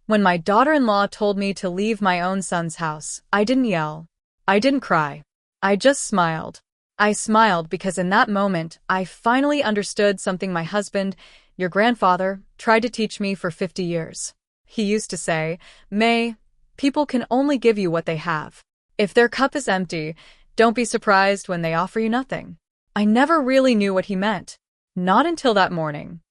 When my daughter-in-law told me to leave my own son's house, I didn't yell. I didn't cry. I just smiled. I smiled because in that moment, I finally understood something my husband, your grandfather, tried to teach me for 50 years. He used to say, May, people can only give you what they have. If their cup is empty, don't be surprised when they offer you nothing. I never really knew what he meant. Not until that morning.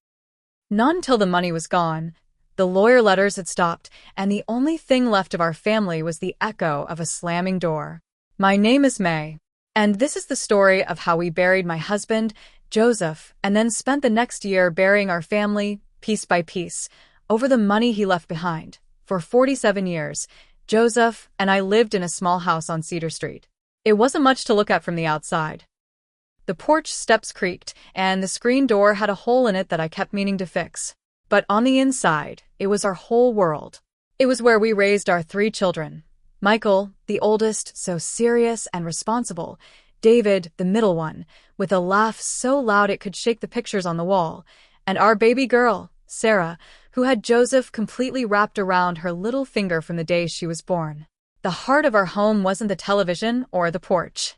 Not until the money was gone. The lawyer letters had stopped, and the only thing left of our family was the echo of a slamming door. My name is May, and this is the story of how we buried my husband, Joseph, and then spent the next year burying our family, piece by piece, over the money he left behind. For 47 years, Joseph and I lived in a small house on Cedar Street. It wasn't much to look at from the outside. The porch steps creaked, and the screen door had a hole in it that I kept meaning to fix. But on the inside, it was our whole world. It was where we raised our 3 children. Michael, the oldest, so serious and responsible. David, the middle one, with a laugh so loud it could shake the pictures on the wall. And our baby girl, Sarah, who had Joseph completely wrapped around her little finger from the day she was born. The heart of our home wasn't the television or the porch.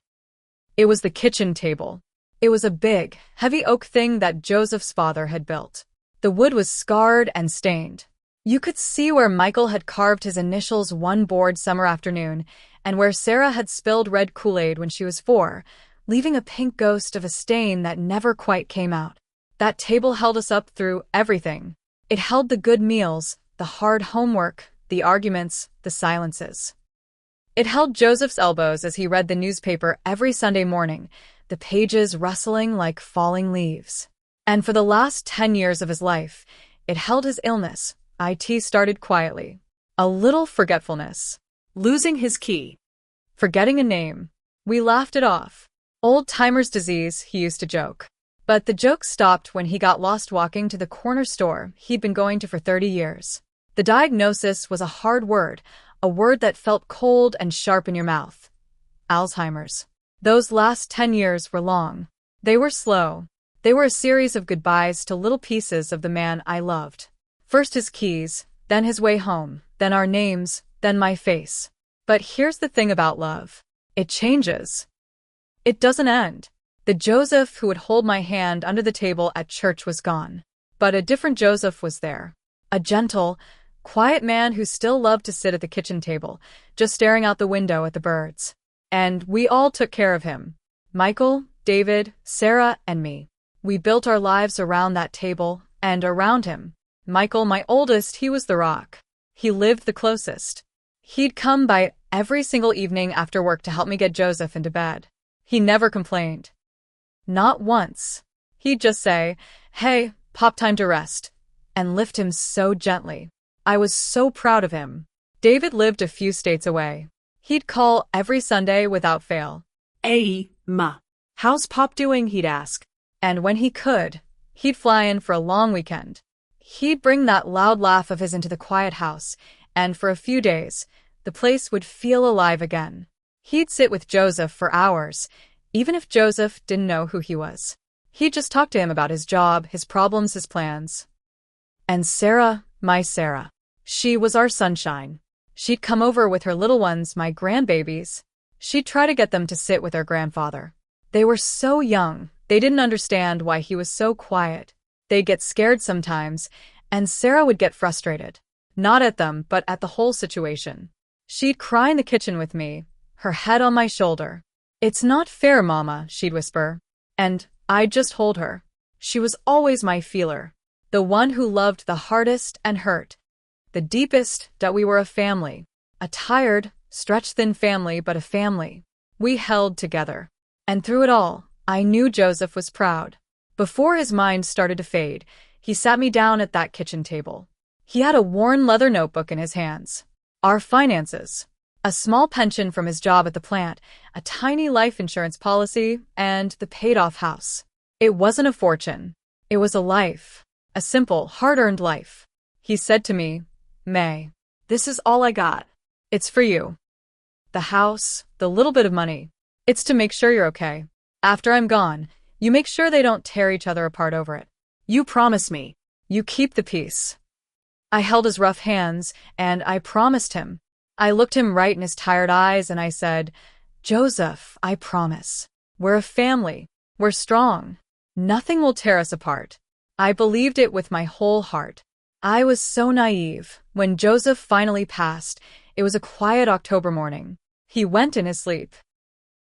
It was the kitchen table. It was a big, heavy oak thing that Joseph's father had built. The wood was scarred and stained. You could see where Michael had carved his initials one bored summer afternoon, and where Sarah had spilled red Kool-Aid when she was 4, leaving a pink ghost of a stain that never quite came out. That table held us up through everything. It held the good meals, the hard homework, the arguments, the silences. It held Joseph's elbows as he read the newspaper every Sunday morning, the pages rustling like falling leaves. And for the last 10 years of his life, it held his illness. It started quietly. A little forgetfulness. Losing his key. Forgetting a name. We laughed it off. Old-timer's disease, he used to joke. But the joke stopped when he got lost walking to the corner store he'd been going to for 30 years. The diagnosis was a hard word, a word that felt cold and sharp in your mouth. Alzheimer's. Those last 10 years were long. They were slow. They were a series of goodbyes to little pieces of the man I loved. First his keys, then his way home, then our names, then my face. But here's the thing about love. It changes. It doesn't end. The Joseph who would hold my hand under the table at church was gone. But a different Joseph was there. A gentle, quiet man who still loved to sit at the kitchen table, just staring out the window at the birds. And we all took care of him. Michael, David, Sarah, and me. We built our lives around that table, and around him. Michael, my oldest, he was the rock. He lived the closest. He'd come by every single evening after work to help me get Joseph into bed. He never complained. Not once. He'd just say, "Hey, pop time to rest," and lift him so gently. I was so proud of him. David lived a few states away. He'd call every Sunday without fail. "Hey, Ma. "How's Pop doing?" he'd ask. And when he could, he'd fly in for a long weekend. He'd bring that loud laugh of his into the quiet house, and for a few days, the place would feel alive again. He'd sit with Joseph for hours, even if Joseph didn't know who he was. He'd just talk to him about his job, his problems, his plans. And Sarah, my Sarah. She was our sunshine. She'd come over with her little ones, my grandbabies. She'd try to get them to sit with their grandfather. They were so young, they didn't understand why he was so quiet. They'd get scared sometimes, and Sarah would get frustrated. Not at them, but at the whole situation. She'd cry in the kitchen with me, her head on my shoulder. "It's not fair, Mama," she'd whisper. And I'd just hold her. She was always my feeler. The one who loved the hardest and hurt. The deepest, that we were a family. A tired, stretched-thin family, but a family. We held together. And through it all, I knew Joseph was proud. Before his mind started to fade, he sat me down at that kitchen table. He had a worn leather notebook in his hands. Our finances. A small pension from his job at the plant, a tiny life insurance policy, and the paid-off house. It wasn't a fortune. It was a life. A simple, hard-earned life. He said to me, "May, this is all I got. It's for you. The house, the little bit of money. It's to make sure you're okay. After I'm gone, you make sure they don't tear each other apart over it. You promise me. You keep the peace." I held his rough hands, and I promised him. I looked him right in his tired eyes, and I said, "Joseph, I promise. We're a family. We're strong. Nothing will tear us apart." I believed it with my whole heart. I was so naive. When Joseph finally passed, it was a quiet October morning. He went in his sleep.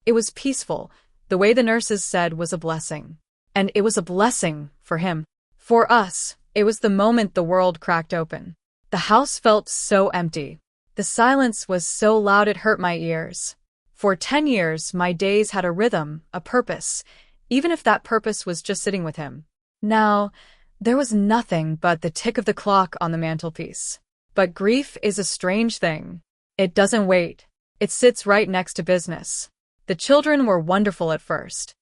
It was peaceful. The way the nurses said was a blessing. And it was a blessing for him. For us, it was the moment the world cracked open. The house felt so empty. The silence was so loud it hurt my ears. For 10 years, my days had a rhythm, a purpose, even if that purpose was just sitting with him. Now, there was nothing but the tick of the clock on the mantelpiece. But grief is a strange thing. It doesn't wait. It sits right next to business. The children were wonderful at first.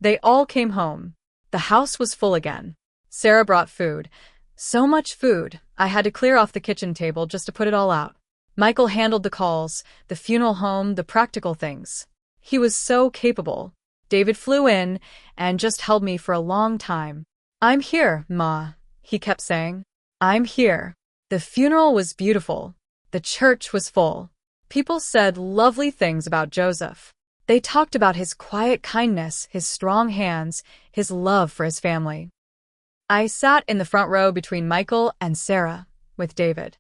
They all came home. The house was full again. Sarah brought food. So much food, I had to clear off the kitchen table just to put it all out. Michael handled the calls, the funeral home, the practical things. He was so capable. David flew in and just held me for a long time. "I'm here, Ma," he kept saying. "I'm here." The funeral was beautiful. The church was full. People said lovely things about Joseph. They talked about his quiet kindness, his strong hands, his love for his family. I sat in the front row between Michael and Sarah, with David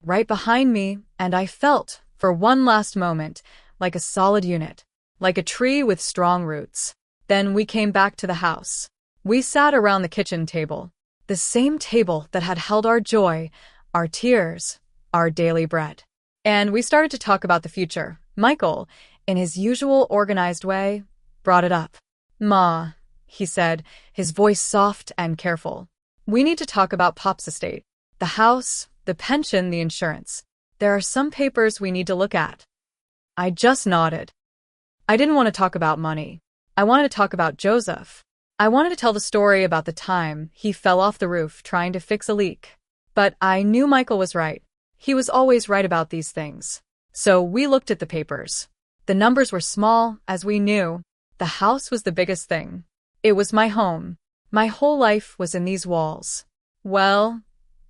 right behind me, and I felt, for one last moment, like a solid unit, like a tree with strong roots. Then we came back to the house. We sat around the kitchen table, the same table that had held our joy, our tears, our daily bread. And we started to talk about the future. Michael, in his usual organized way, brought it up. "Ma," he said, his voice soft and careful. "We need to talk about Pop's estate. The house, the pension, the insurance. There are some papers we need to look at." I just nodded. I didn't want to talk about money. I wanted to talk about Joseph. I wanted to tell the story about the time he fell off the roof trying to fix a leak. But I knew Michael was right. He was always right about these things. So we looked at the papers. The numbers were small, as we knew. The house was the biggest thing. It was my home. My whole life was in these walls. "Well,"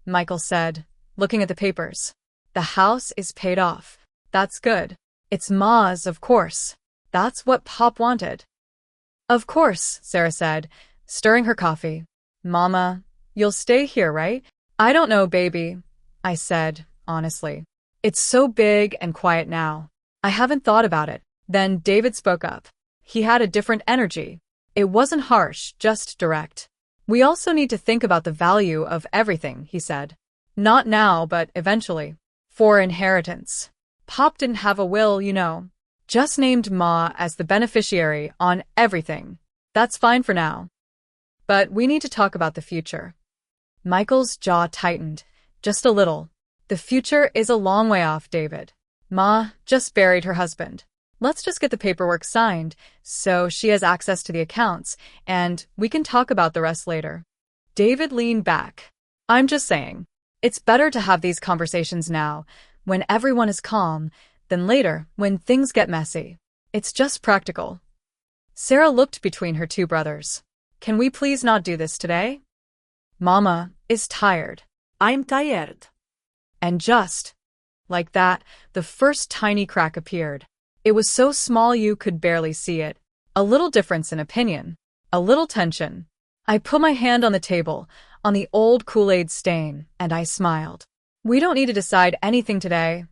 Michael said, looking at the papers, "the house is paid off. That's good. It's Ma's, of course. That's what Pop wanted." "Of course," Sarah said, stirring her coffee. "Mama, you'll stay here, right?" "I don't know, baby," I said, honestly. "It's so big and quiet now. I haven't thought about it." Then David spoke up. He had a different energy. It wasn't harsh, just direct. "We also need to think about the value of everything," he said. "Not now, but eventually. For inheritance. Pop didn't have a will, you know. Just named Ma as the beneficiary on everything. That's fine for now. But we need to talk about the future." Michael's jaw tightened, just a little. "The future is a long way off, David. Ma just buried her husband. Let's just get the paperwork signed, so she has access to the accounts, and we can talk about the rest later." David leaned back. "I'm just saying, it's better to have these conversations now, when everyone is calm, than later, when things get messy. It's just practical." Sarah looked between her two brothers. "Can we please not do this today? Mama is tired." I'm tired. And just like that, the first tiny crack appeared. It was so small you could barely see it. A little difference in opinion. A little tension. I put my hand on the table, on the old Kool-Aid stain, and I smiled. "We don't need to decide anything today,"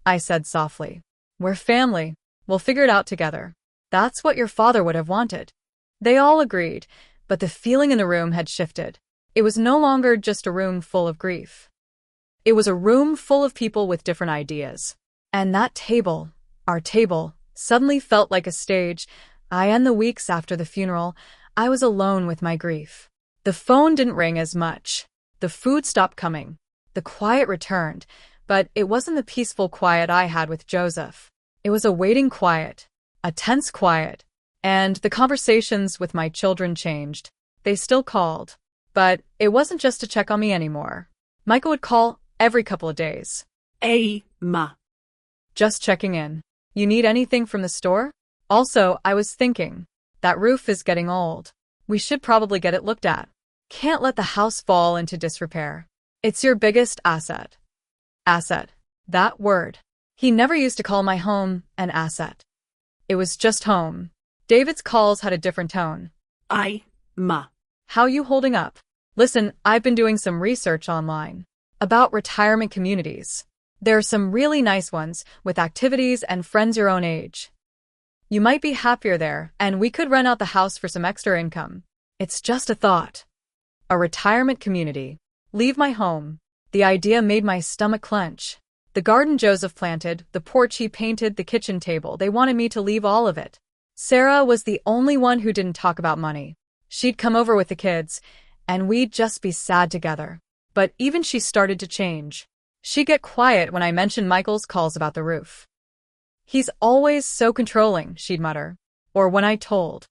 I said softly. "We're family. We'll figure it out together. That's what your father would have wanted." They all agreed, but the feeling in the room had shifted. It was no longer just a room full of grief. It was a room full of people with different ideas. And that table, our table, suddenly felt like a stage. In the weeks after the funeral, I was alone with my grief. The phone didn't ring as much. The food stopped coming. The quiet returned, but it wasn't the peaceful quiet I had with Joseph. It was a waiting quiet, a tense quiet. And the conversations with my children changed. They still called. But it wasn't just to check on me anymore. Michael would call every couple of days. "Hey, Ma. Just checking in. You need anything from the store? Also, I was thinking, that roof is getting old. We should probably get it looked at. Can't let the house fall into disrepair." It's your biggest asset. Asset. That word. He never used to call my home an asset. It was just home. David's calls had a different tone. Ma. How you holding up? Listen, I've been doing some research online about retirement communities. There are some really nice ones with activities and friends your own age. You might be happier there, and we could rent out the house for some extra income. It's just a thought. A retirement community. Leave my home. The idea made my stomach clench. The garden Joseph planted, the porch he painted, the kitchen table, they wanted me to leave all of it. Sarah was the only one who didn't talk about money. She'd come over with the kids, and we'd just be sad together. But even she started to change. She'd get quiet when I mentioned Michael's calls about the roof. He's always so controlling, she'd mutter. Or when I told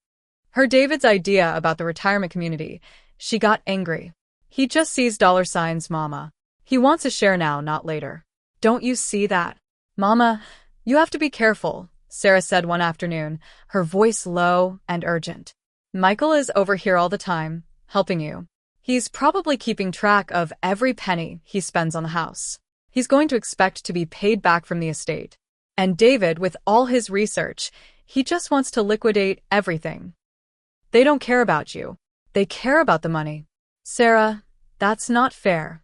her David's idea about the retirement community, she got angry. He just sees dollar signs, Mama. He wants a share now, not later. Don't you see that? Mama, you have to be careful, Sarah said one afternoon, her voice low and urgent. Michael is over here all the time, helping you. He's probably keeping track of every penny he spends on the house. He's going to expect to be paid back from the estate. And David, with all his research, he just wants to liquidate everything. They don't care about you. They care about the money. Sarah, that's not fair,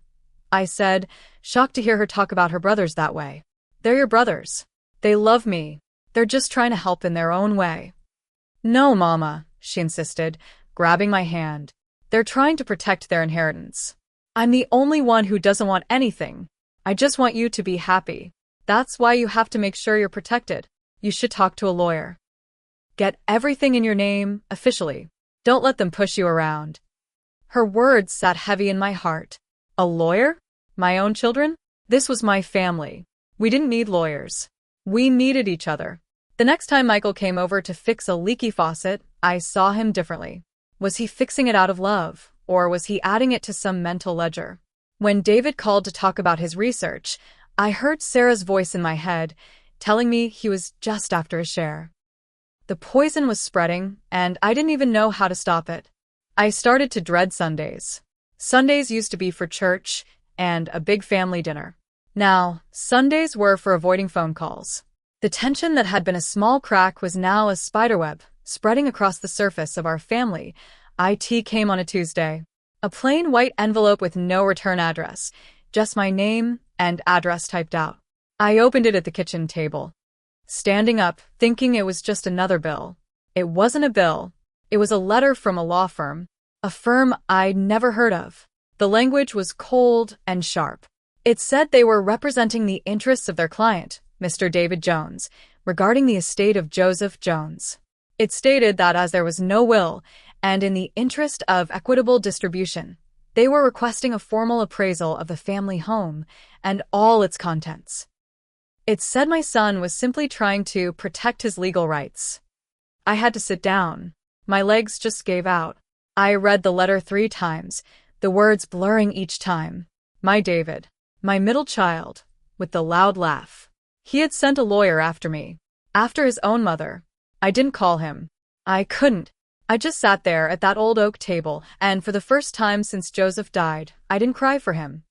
I said, shocked to hear her talk about her brothers that way. They're your brothers. They love me. They're just trying to help in their own way. No, Mama, she insisted, grabbing my hand. They're trying to protect their inheritance. I'm the only one who doesn't want anything. I just want you to be happy. That's why you have to make sure you're protected. You should talk to a lawyer. Get everything in your name, officially. Don't let them push you around. Her words sat heavy in my heart. A lawyer? My own children? This was my family. We didn't need lawyers. We needed each other. The next time Michael came over to fix a leaky faucet, I saw him differently. Was he fixing it out of love, or was he adding it to some mental ledger? When David called to talk about his research, I heard Sarah's voice in my head, telling me he was just after a share. The poison was spreading, and I didn't even know how to stop it. I started to dread Sundays. Sundays used to be for church and a big family dinner. Now, Sundays were for avoiding phone calls. The tension that had been a small crack was now a spiderweb, spreading across the surface of our family. IT came on a Tuesday. A plain white envelope with no return address, just my name and address typed out. I opened it at the kitchen table, standing up, thinking it was just another bill. It wasn't a bill. It was a letter from a law firm, a firm I'd never heard of. The language was cold and sharp. It said they were representing the interests of their client, Mr. David Jones, regarding the estate of Joseph Jones. It stated that as there was no will, and in the interest of equitable distribution, they were requesting a formal appraisal of the family home and all its contents. It said my son was simply trying to protect his legal rights. I had to sit down. My legs just gave out. I read the letter 3 times, the words blurring each time. My David. My middle child, with the loud laugh. He had sent a lawyer after me. After his own mother. I didn't call him. I couldn't. I just sat there at that old oak table, and for the first time since Joseph died, I didn't cry for him.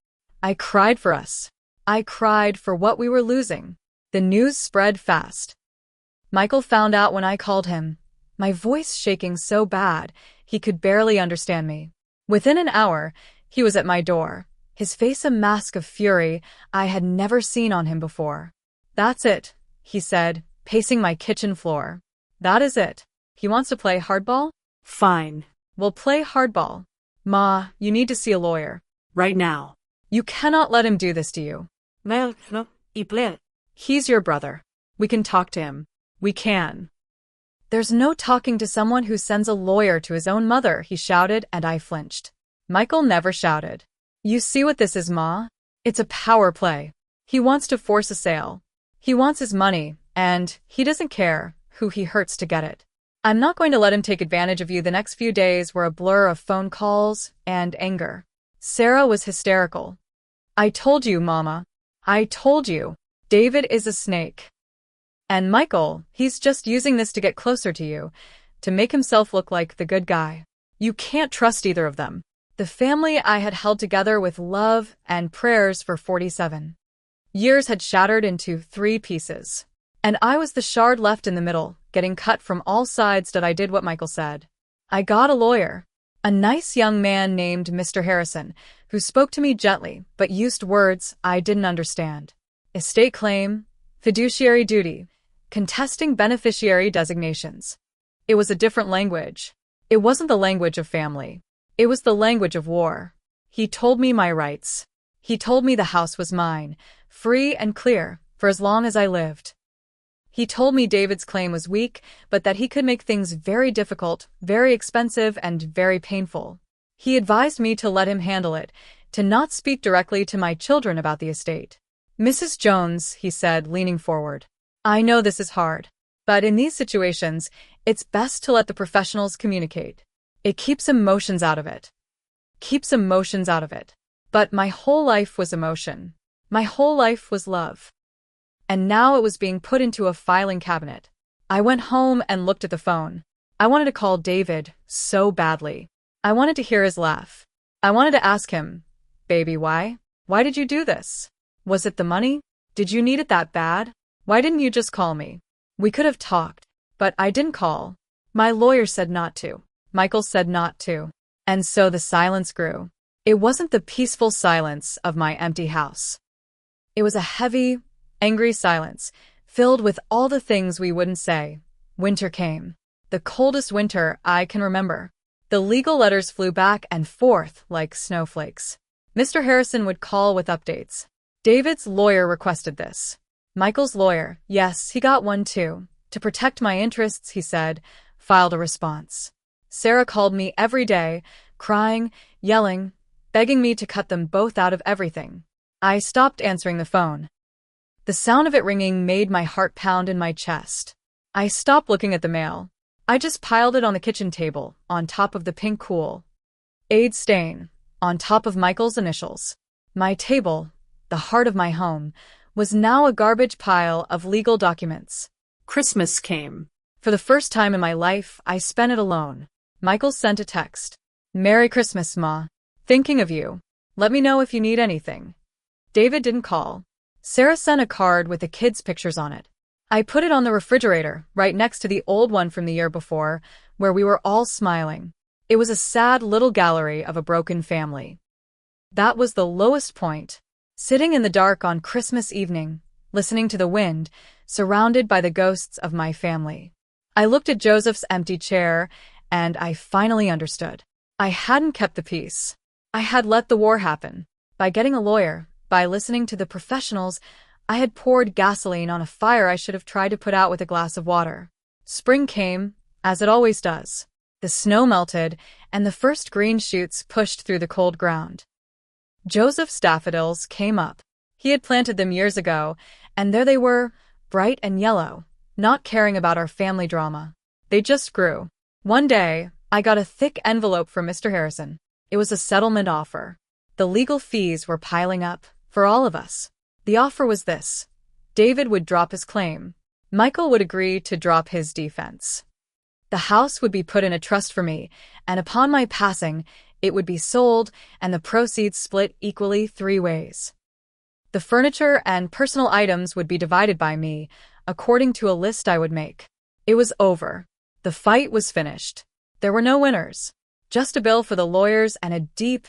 I cried for us. I cried for what we were losing. The news spread fast. Michael found out when I called him, my voice shaking so bad he could barely understand me. Within an hour, he was at my door, his face a mask of fury I had never seen on him before. That's it, he said, pacing my kitchen floor. That is it. He wants to play hardball? Fine. We'll play hardball. Ma, you need to see a lawyer. Right now. You cannot let him do this to you. No, y play. He's your brother. We can talk to him. We can. There's no talking to someone who sends a lawyer to his own mother, he shouted, and I flinched. Michael never shouted. You see what this is, Ma? It's a power play. He wants to force a sale. He wants his money, and he doesn't care who he hurts to get it. I'm not going to let him take advantage of you. The next few days were a blur of phone calls and anger. Sarah was hysterical. I told you, Mama. I told you. David is a snake. And Michael, he's just using this to get closer to you, to make himself look like the good guy. You can't trust either of them. The family I had held together with love and prayers for 47 years had shattered into 3 pieces. And I was the shard left in the middle, getting cut from all sides. That I did what Michael said. I got a lawyer. A nice young man named Mr. Harrison, who spoke to me gently but used words I didn't understand. Estate claim, fiduciary duty, contesting beneficiary designations. It was a different language. It wasn't the language of family. It was the language of war. He told me my rights. He told me the house was mine, free and clear, for as long as I lived. He told me David's claim was weak, but that he could make things very difficult, very expensive, and very painful. He advised me to let him handle it, to not speak directly to my children about the estate. Mrs. Jones, he said, leaning forward, I know this is hard, but in these situations, it's best to let the professionals communicate. It keeps emotions out of it. But my whole life was emotion. My whole life was love. And now it was being put into a filing cabinet. I went home and looked at the phone. I wanted to call David so badly. I wanted to hear his laugh. I wanted to ask him, baby, why? Why did you do this? Was it the money? Did you need it that bad? Why didn't you just call me? We could have talked, but I didn't call. My lawyer said not to. Michael said not to. And so the silence grew. It wasn't the peaceful silence of my empty house. It was a heavy, angry silence, filled with all the things we wouldn't say. Winter came. The coldest winter I can remember. The legal letters flew back and forth like snowflakes. Mr. Harrison would call with updates. David's lawyer requested this. Michael's lawyer, yes, he got one too. To protect my interests, he said, filed a response. Sarah called me every day, crying, yelling, begging me to cut them both out of everything. I stopped answering the phone. The sound of it ringing made my heart pound in my chest. I stopped looking at the mail. I just piled it on the kitchen table, on top of the pink Kool Aid stain, on top of Michael's initials. My table, the heart of my home, was now a garbage pile of legal documents. Christmas came. For the first time in my life, I spent it alone. Michael sent a text. Merry Christmas, Ma. Thinking of you. Let me know if you need anything. David didn't call. Sarah sent a card with the kids' pictures on it. I put it on the refrigerator, right next to the old one from the year before, where we were all smiling. It was a sad little gallery of a broken family. That was the lowest point. Sitting in the dark on Christmas evening, listening to the wind, surrounded by the ghosts of my family. I looked at Joseph's empty chair, and I finally understood. I hadn't kept the peace. I had let the war happen. By getting a lawyer, by listening to the professionals, I had poured gasoline on a fire I should have tried to put out with a glass of water. Spring came, as it always does. The snow melted, and the first green shoots pushed through the cold ground. Joseph's daffodils came up. He had planted them years ago, and there they were, bright and yellow, not caring about our family drama. They just grew. One day, I got a thick envelope from Mr. Harrison. It was a settlement offer. The legal fees were piling up, for all of us. The offer was this. David would drop his claim. Michael would agree to drop his defense. The house would be put in a trust for me, and upon my passing, it would be sold and the proceeds split equally 3 ways. The furniture and personal items would be divided by me, according to a list I would make. It was over. The fight was finished. There were no winners. Just a bill for the lawyers and a deep,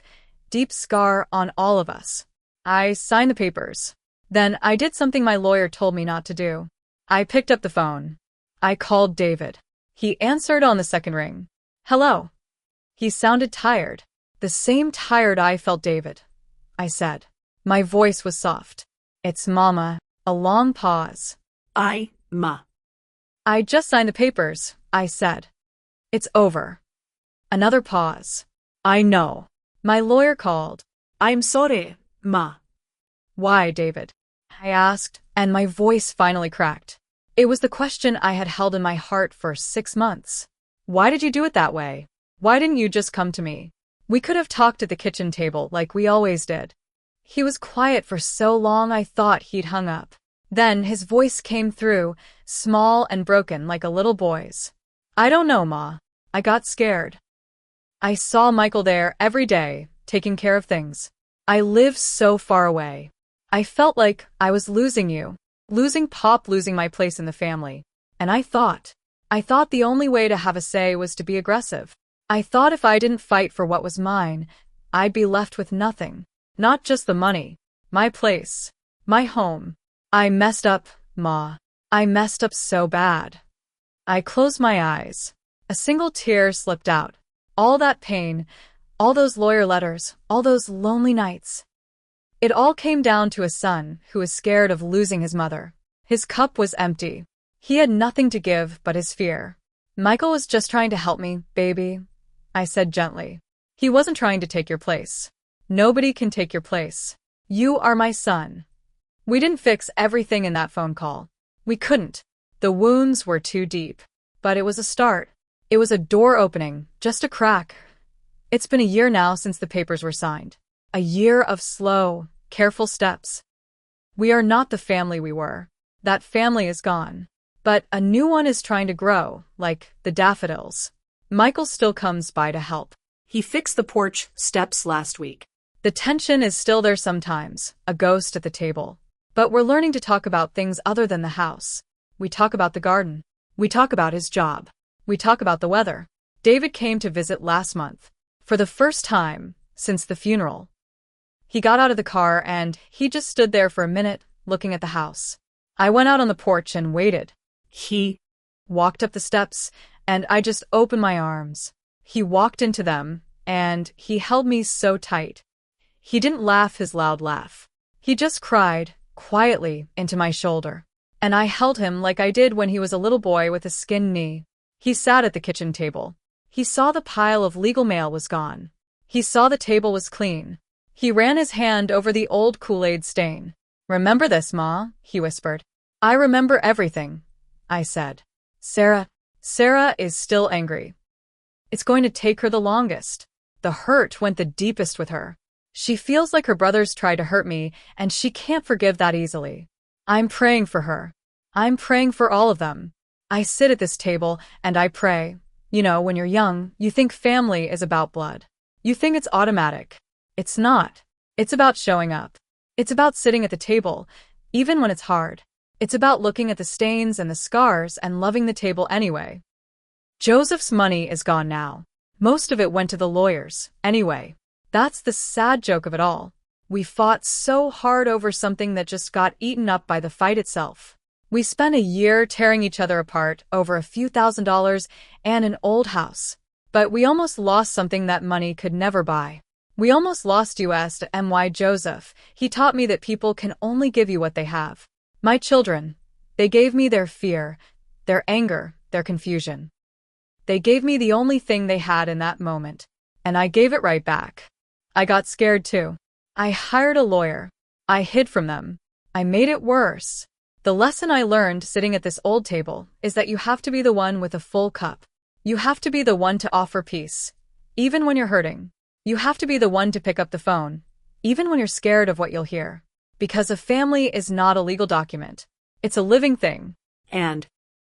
deep scar on all of us. I signed the papers. Then I did something my lawyer told me not to do. I picked up the phone. I called David. He answered on the second ring. Hello. He sounded tired. The same tired I felt David. I said. My voice was soft. It's Mama. A long pause. Ma. I just signed the papers, I said. It's over. Another pause. I know. My lawyer called. I'm sorry, Ma. Why, David? I asked, and my voice finally cracked. It was the question I had held in my heart for 6 months. Why did you do it that way? Why didn't you just come to me? We could have talked at the kitchen table like we always did. He was quiet for so long I thought he'd hung up. Then his voice came through, small and broken like a little boy's. I don't know, Ma. I got scared. I saw Michael there every day, taking care of things. I live so far away. I felt like I was losing you. Losing Pop, losing my place in the family. And I thought the only way to have a say was to be aggressive. I thought if I didn't fight for what was mine, I'd be left with nothing. Not just the money. My place. My home. I messed up, Ma. I messed up so bad. I closed my eyes. A single tear slipped out. All that pain, all those lawyer letters, all those lonely nights. It all came down to a son who was scared of losing his mother. His cup was empty. He had nothing to give but his fear. Michael was just trying to help me, baby, I said gently. He wasn't trying to take your place. Nobody can take your place. You are my son. We didn't fix everything in that phone call. We couldn't. The wounds were too deep. But it was a start. It was a door opening, just a crack. It's been a year now since the papers were signed. A year of slow, careful steps. We are not the family we were. That family is gone. But a new one is trying to grow, like the daffodils. Michael still comes by to help. He fixed the porch steps last week. The tension is still there sometimes, a ghost at the table. But we're learning to talk about things other than the house. We talk about the garden. We talk about his job. We talk about the weather. David came to visit last month. For the first time since the funeral. He got out of the car and he just stood there for a minute, looking at the house. I went out on the porch and waited. He walked up the steps, and I just opened my arms. He walked into them, and he held me so tight. He didn't laugh his loud laugh. He just cried, quietly, into my shoulder. And I held him like I did when he was a little boy with a skinned knee. He sat at the kitchen table. He saw the pile of legal mail was gone. He saw the table was clean. He ran his hand over the old Kool-Aid stain. "Remember this, Ma," he whispered. "I remember everything," I said. Sarah is still angry. It's going to take her the longest. The hurt went the deepest with her. She feels like her brothers tried to hurt me, and she can't forgive that easily. I'm praying for her. I'm praying for all of them. I sit at this table, and I pray. You know, when you're young, you think family is about blood. You think it's automatic. It's not. It's about showing up. It's about sitting at the table, even when it's hard. It's about looking at the stains and the scars and loving the table anyway. Joseph's money is gone now. Most of it went to the lawyers, anyway. That's the sad joke of it all. We fought so hard over something that just got eaten up by the fight itself. We spent a year tearing each other apart over a few $1,000s and an old house. But we almost lost something that money could never buy. We almost lost US to MY Joseph. He taught me that people can only give you what they have. My children, they gave me their fear, their anger, their confusion. They gave me the only thing they had in that moment, and I gave it right back. I got scared too. I hired a lawyer. I hid from them. I made it worse. The lesson I learned sitting at this old table is that you have to be the one with a full cup. You have to be the one to offer peace, even when you're hurting. You have to be the one to pick up the phone, even when you're scared of what you'll hear. Because a family is not a legal document. It's a living thing. And